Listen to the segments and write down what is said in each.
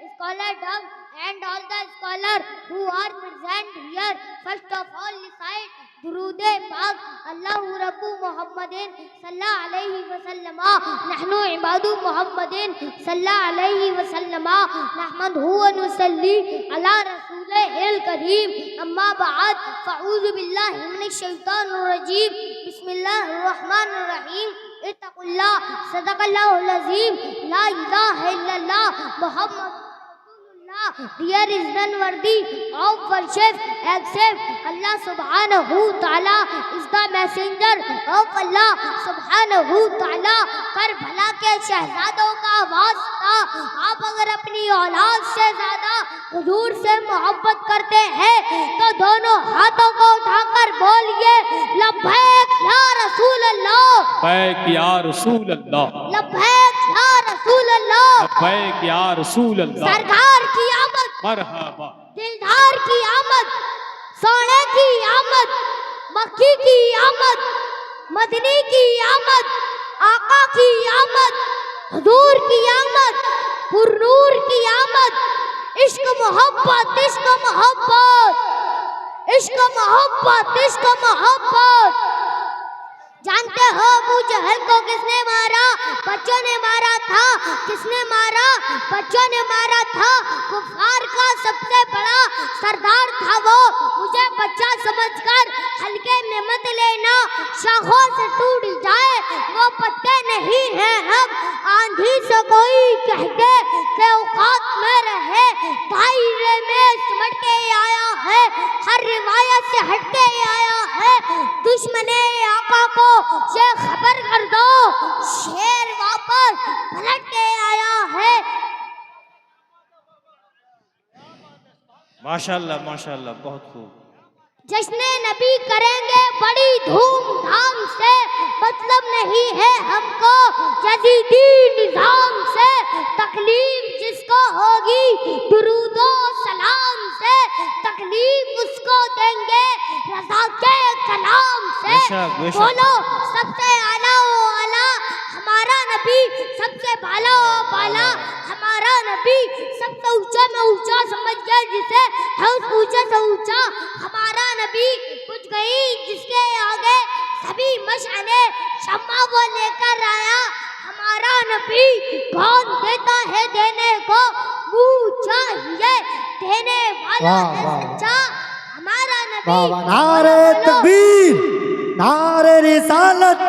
scholar Dove and all the scholars who are present here. First of all, recite दुरूद पाक अल्लाहु रब्बु मुहम्मदिन सल्लल्लाहु अलैहि वसल्लम नहनु इबादु मुहम्मदिन सल्लल्लाहु अलैहि वसल्लम नहमदुहु व नुसल्ली अला रसूलिल करीम अम्मा बाद फअऊज़ु बिल्लाहि मिनश शैतानिर रजीम बिस्मिल्लाहिर रहमानिर रहीम इत्तक़ुल्लाह सदक़ल्लाहुल अज़ीम ला इलाहा इल्लल्लाह Muhammad There is none worthy of worship except Allah subhanahu ta'ala is the messenger of Allah subhanahu ta'ala. Karbala के शहजादों का वास्ता, आप अगर अपनी औलाद से ज्यादा हुजूर से मोहब्बत करते हैं तो दोनों हाथों को उठाकर बोलिए लब्बैक या रसूल अल्लाह, लब्बैक या रसूल अल्लाह, लब्बैक या रसूल अल्लाह, लब्बैक या रसूल अल्लाह। सरकार की आमद, मरहबा, दिलदार की आमद, सोने की आमद, मक्की की आमद, मदनी की आमद, आका की आमद, हुजूर की आमद, पुरनूर की आमद, इश्क मोहब्बत, इश्क मोहब्बत, इश्क मोहब्बत, इश्क मोहब्बत। जानते हो अबू जहल को किसने मारा? बच्चों ने मारा था। किसने मारा? बच्चों ने मारा था। कुफार का सबसे बड़ा सरदार था वो। मुझे बच्चा समझकर हल्के में मत लेना, शाखों से टूट जाए वो पत्ते नहीं हैं हम। आंधी से कोई कह दे कि औकात में रहे, दायरे में सिमट के आया है, हर रिवायत से हट के आया है। दुश्मने आका को ये खबर कर दो, शेर वापस पलट के आया है। माशाल्लाह माशाल्लाह, बहुत खूब। जश्न नबी करेंगे बड़ी धूमधाम से, मतलब नहीं है हमको यजीदी निजाम से। तकलीफ जिसको होगी दुरूदो सलाम से, तकलीफ उसको देंगे रज़ा के कलाम से। बोलो सबसे आला ओ आला हमारा नबी, सबसे बाला ओ बाला हमारा नबी, सबसे ऊंचा में ऊंचा समझ गया जिसे है उस ऊंचे से ऊंचा हमारा नबी। कुछ गई जिसके आगे सभी मशाने शम्मा वो लेकर आया हमारा नबी। कौन देता है देने को, मुँह चाहिए देने वाला है सच्चा हमारा नबी। नारे तकबीर, नारे रिसालत,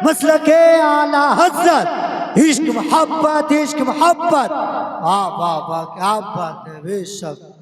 मसलके आला हज़रत, इश्क मोहब्बत, इश्क मोहब्बत। वाह वाह वाह, क्या बात है बेशक।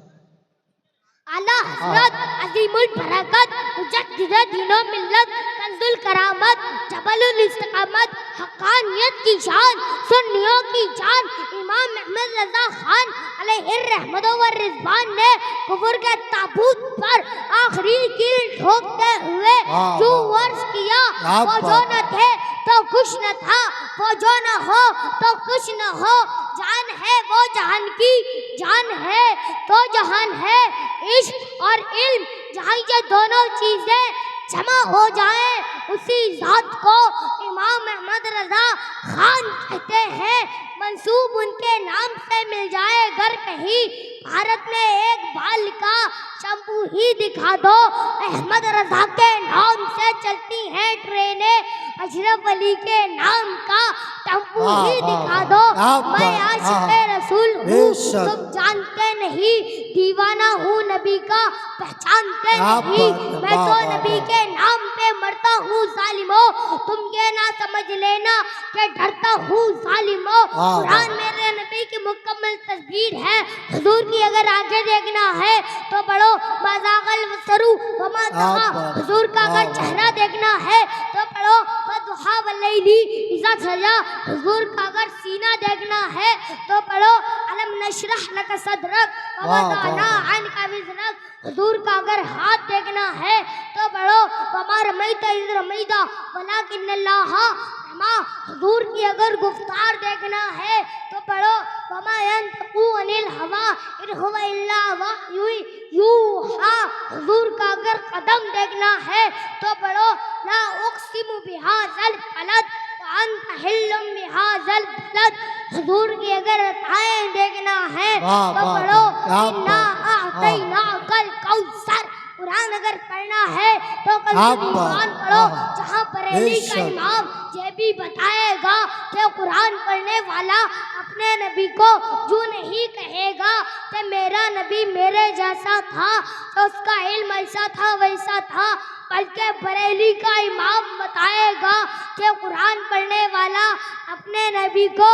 आला हज़रत अज़ीमुल बरकत, मुजद्दिद दीनो मिल्लत, कंजुल करामत, जबलुल इस्तिकामत, हक़ानियत की शान, सुन्नियों की जान, इमाम अहमद रज़ा खान अलैहिर रहमत व रिज़वान ने कुफर के ताबूत पर आखिरी कील ठोकते हुए जो वर्ष किया, वो जो न थे तो कुछ न था, वो जो न हो तो कुछ न हो। जान है वो जहान की, जान है तो जहान है। इश्क और इल्म जहाँ ये दोनों चीजें जमा हो जाए उसी जात को इमाम अहमद रजा खान कहते हैं। मंसूब उनके नाम से मिल जाए अगर कहीं भारत में एक बाल का शैम्पू ही दिखा दो। अहमद रजा के नाम से चलती हैं ट्रेनें, अशरफ अली के नाम का टेम्पू ही दिखा दो। मैं आशिक़े रसूल हूँ तुम जानते नहीं, दीवाना हूँ नबी का पहचानते नहीं। मैं तो नबी के नाम पे मरता हूँ जालिमो, तुम ये ना समझ लेना कि डरता हूँ जालिमो। कुरान मेरे नबी की मुकम्मल तस्वीर है। हुजूर की अगर आगे देखना है तो पढ़ो मज़ाक़ल वसरू वमा तग़ा। हुजूर का अगर चेहरा देखना है तो पढ़ो वदुहा वल्लैली इज़ा सजा। हुजूर का अगर सीना देखना है तो पढ़ो अलम नशरह लक सदरक व वदअना अन्का विज़रक। हुजूर का अगर हाथ देखना है तो पढ़ो वमा रमैता इज़ रमैता वलाकिन्नल्लाह रमा। हुजूर की अगर गुफ्तार देखना है तो पढ़ो वमा यंतक़ु अनिल हवा इन हुवा इल्ला वह्युन यूहा। हुजूर का अगर कदम देखना है तो पढ़ो ला उक़सिमु बिहाज़ल बलद व अंत हिल्लुम बिहाज़ल बलद। हुजूर की अगर अताएं देखना है वाह, तो वाह, पढ़ो क्या इन्ना बात। आतैना कल कौसर। कुरान अगर पढ़ना है तो कल क्या ईमान बात। पढ़ो, हाँ। जहाँ बरेली का बेशक। इमाम ये भी बताएगा कि कुरान पढ़ने वाला अपने नबी को यूं नहीं कहेगा कि मेरा नबी मेरे जैसा था, तो उसका इल्म ऐसा था वैसा था, बल्कि बरेली का इमाम बताएगा कि कुरान पढ़ने वाला अपने नबी को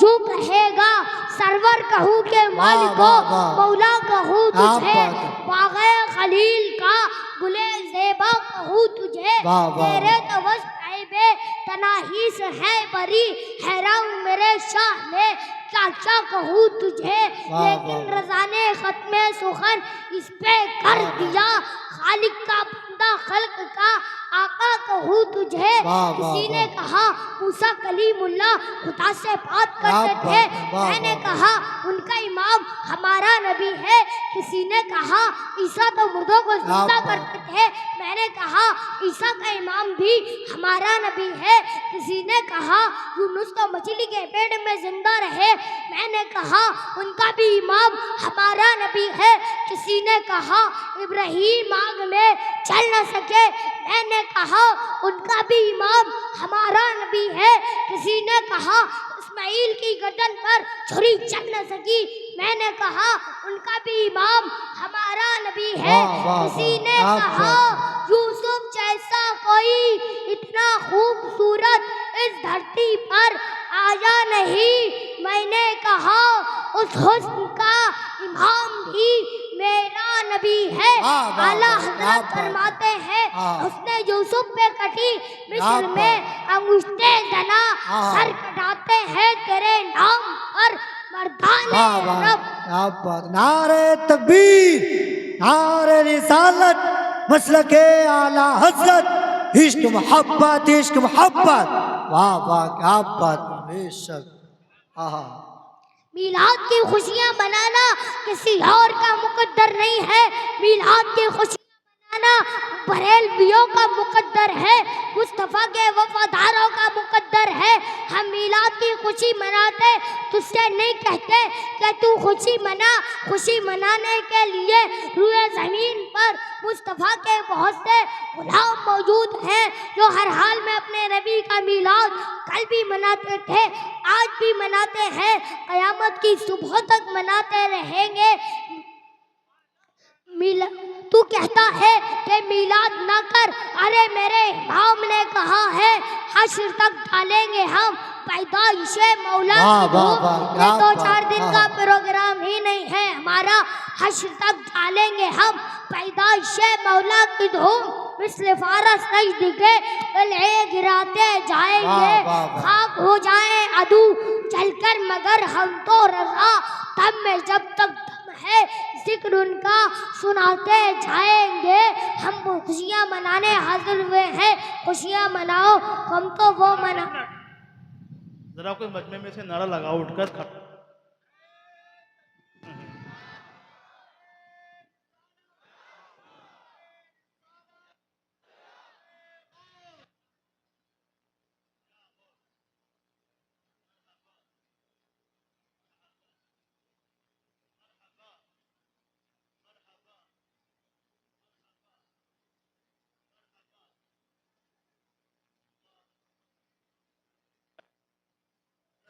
यूं कहेगा, सरवर कहूँ के मालिक को, वाह, वाह। मौला कहूँ क्या तुझे, बात है। बाग़े खलील का गुले ज़ेबा कहूँ तुझे, वाह, वाह, तेरे तो वस्त ऐबे तनाही से है बरी, हैरान मेरे शाह ने क्या क्या कहूँ तुझे, वाह, लेकिन वाह। रज़ा ने ख़त्मे सुखन इस पे कर वाह, वाह। दिया, खालिक का बंदा खल्क का आका कहूँ तुझे। वाह, किसी वाह, ने वाह। कहा मूसा कलीमुल्लाह खुदा से बात क्या करते बात थे, है। वाह, मैंने वाह, कहा उनका इमाम हमारा नबी है। किसी ने कहा ईसा तो मुर्दों को जिंदा बात। करते थे, मैंने कहा ईसा का इमाम भी हमारा नबी है। किसी ने कहा यूनुस तो मछली के पेट में जिंदा रहे, मैंने कहा उनका भी इमाम हमारा नबी है। किसी ने कहा इब्राहीम आग में चल न सके, मैंने कहा उनका भी इमाम हमारा नबी है। किसी ने कहा इस्माइल की गर्दन पर छुरी चल न सकी, मैंने कहा उनका भी इमाम हमारा नबी है। वाह, वाह, किसी वाह। ने क्या कहा बात यूसुफ जैसा कोई इतना खूबसूरत इस धरती पर आया नहीं, मैंने कहा उस हुस्न का इमाम भी मेरा नबी है। वाह, वाह, आला वाह, क्या हजरत बात। फरमाते हैं हाँ। उसने यूसुफ पे कटी मिस्र क्या में अंगूठे जना, हाँ। सर कटाते हैं तेरे नाम पर मर्दाने वाह, वाह। रब। क्या बात। नारे तकबीर, नारे रिसालत, मसलके आला हजरत, इश्क मोहब्बत, इश्क मोहब्बत। वाह वाह, क्या बात है। बेशक। आहा। मीलाद की खुशियाँ मनाना किसी और का मुकद्दर नहीं है, मीलाद की खुशियाँ मनाना बरेलवियों का मुकद्दर है, मुस्तफ़ा के वफादारों का मुकद्दर है। हम मीलाद की खुशी मनाते तुझसे नहीं कहते कि तू खुशी मना, खुशी मनाने के लिए रूए ज़मीन पर मुस्तफ़ा के बहुत से गुलाम मौजूद हैं जो हर हाल में अपने नबी का मीलाद कल भी मनाते थे, आज भी मनाते हैं, क़यामत की सुबह तक मनाते रहेंगे। तू कहता है कि मीलाद ना कर, अरे मेरे इमाम ने कहा है हश्र तक डालेंगे हम पैदाइशे मौला वाह, की वाह, धूम। वाह, ये क्या 2-4 दिन बात। का प्रोग्राम ही नहीं है हमारा, हश्र तक डालेंगे हम पैदाइशे मौला की धूम। मिस्ल फारस नजदीके गले गिराते जाएंगे, वाह, वाह, वाह। खाक हो जाए अदू चलकर मगर हम तो रजा, तब में जब तक है जिक्र उनका सुनाते जाएंगे। हम खुशियाँ मनाने हाजिर हुए हैं, खुशियाँ मनाओ, हम तो वो मना। जरा कोई मजमे में से नारा लगाओ उठकर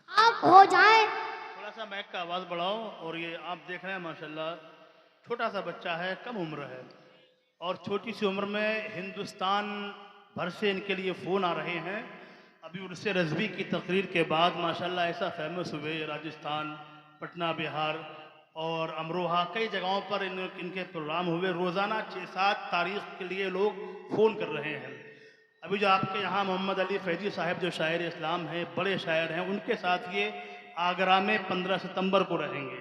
आप हो जाए। थोड़ा सा माइक का आवाज़ बढ़ाओ। और ये आप देख रहे हैं माशाल्लाह छोटा सा बच्चा है, कम उम्र है, और छोटी सी उम्र में हिंदुस्तान भर से इनके लिए फ़ोन आ रहे हैं। अभी उर्स रज़वी की तकरीर के बाद माशाल्लाह ऐसा फेमस हुए, राजस्थान, पटना, बिहार और अमरोहा कई जगहों पर इनके प्रोग्राम हुए। रोज़ाना 6-7 तारीख के लिए लोग फ़ोन कर रहे हैं। अभी जो आपके यहाँ मोहम्मद अली फैजी साहब जो शायर इस्लाम हैं, बड़े शायर हैं, उनके साथ ये आगरा में 15 सितंबर को रहेंगे।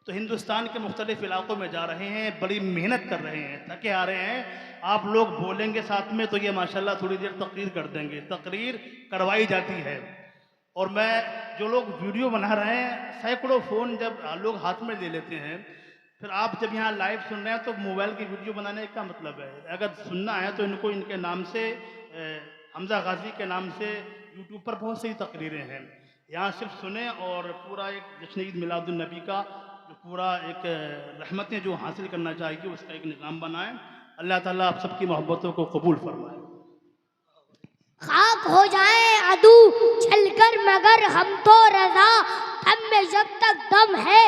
तो हिंदुस्तान के मुख्तलिफ इलाकों में जा रहे हैं, बड़ी मेहनत कर रहे हैं, थके आ रहे हैं। आप लोग बोलेंगे साथ में तो ये माशाल्लाह थोड़ी देर तकरीर कर देंगे, तकरीर करवाई जाती है। और मैं जो लोग वीडियो बना रहे हैं, सैकड़ों फ़ोन जब लोग हाथ में ले लेते हैं, फिर आप जब यहाँ लाइव सुन रहे हैं तो मोबाइल की वीडियो बनाने का मतलब है, अगर सुनना है तो इनको इनके नाम से हमजा गाजी के नाम से यूट्यूब पर बहुत सी तकरीरें हैं, यहाँ सिर्फ सुने और पूरा एक जश्न ईद मिलादुन्नबी का जो पूरा एक रहमतें जो हासिल करना चाहिए उसका एक निज़ाम बनाए। अल्लाह ताला आप सबकी मोहब्बतों को कबूल फरमाए। खाक हो जाए अदू छलकर मगर हम तो रजा, हम में जब तक दम है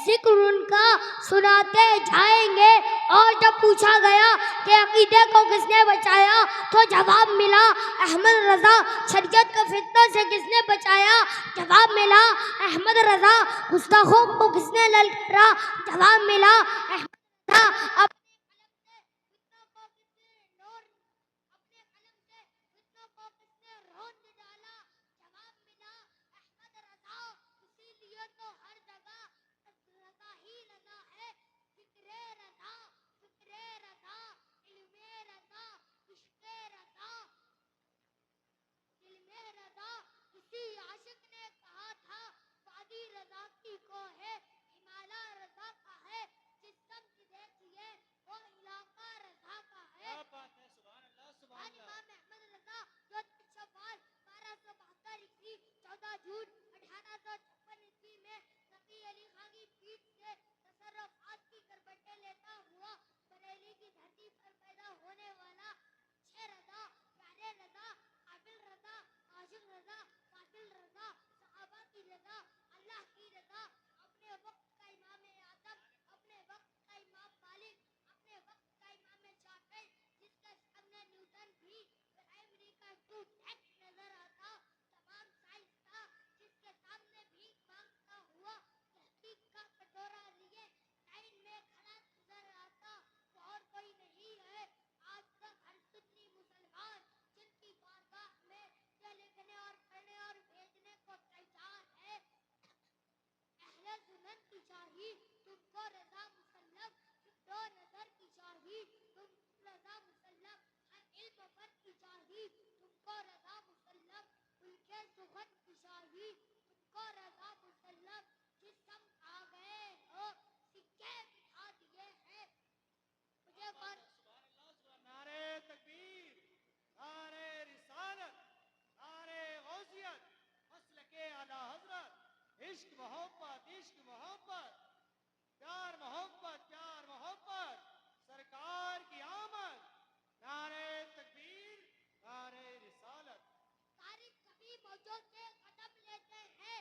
जिक्र उनका सुनाते जाएंगे। और जब पूछा गया कि अकीदे को किसने बचाया तो जवाब मिला अहमद रजा। शरीयत के फितनों से किसने बचाया, जवाब मिला अहमद रजा। गुस्ताखों को किसने ललकारा, जवाब मिला अहमद रजा। इश्क मोहब्बत, इश्क मोहब्बत, प्यार मोहब्बत, प्यार मोहब्बत, सरकार की आमद, नारे तकबीर, नारे रिसालत। तारीख कभी मौजों से कदम लेते हैं,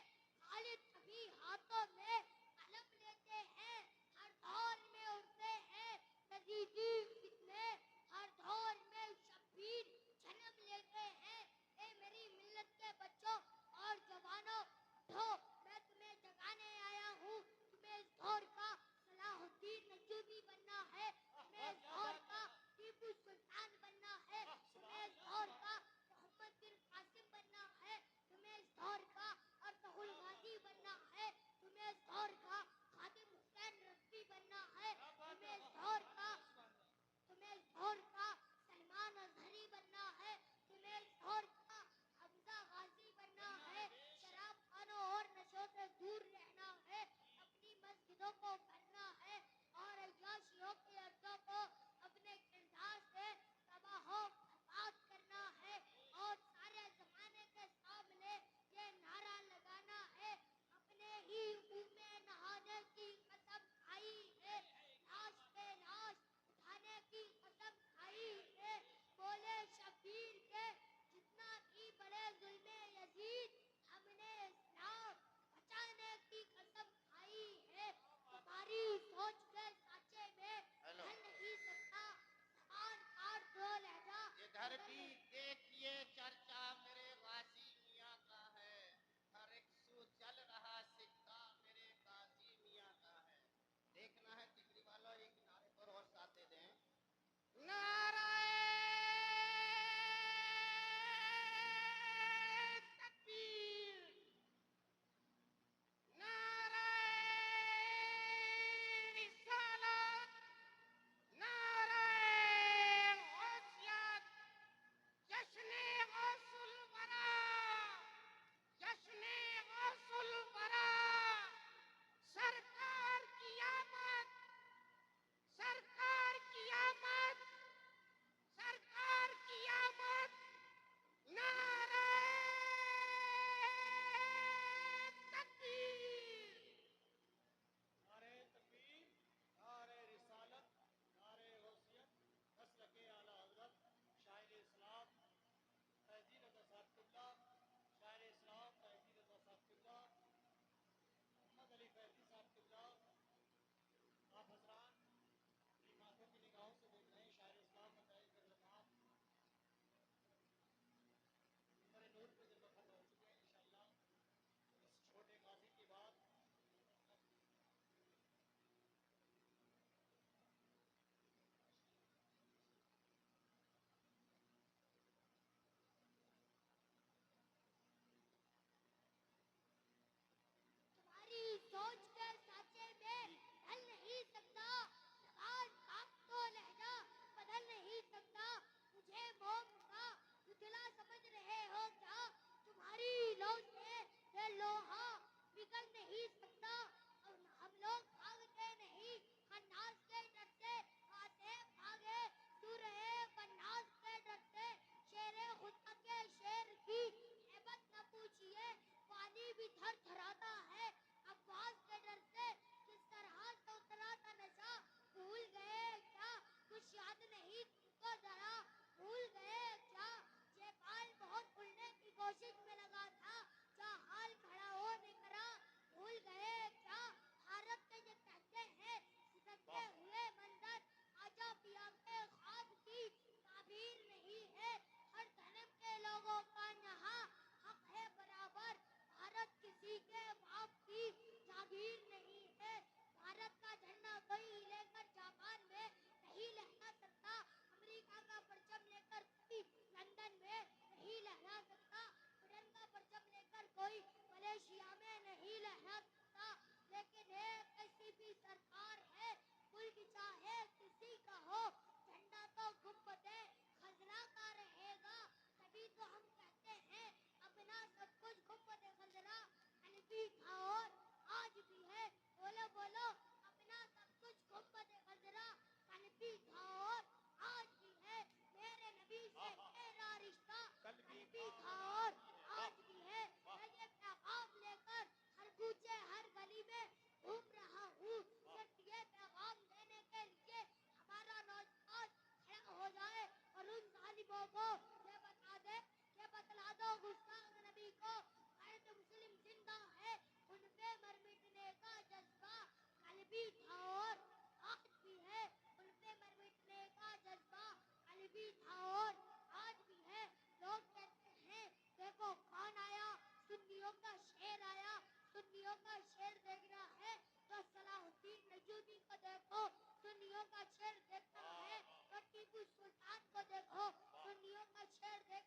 सुन्नियों का शेर देखना है तो टीपू सुल्तान को देखो, सुन्नियों का शेर देख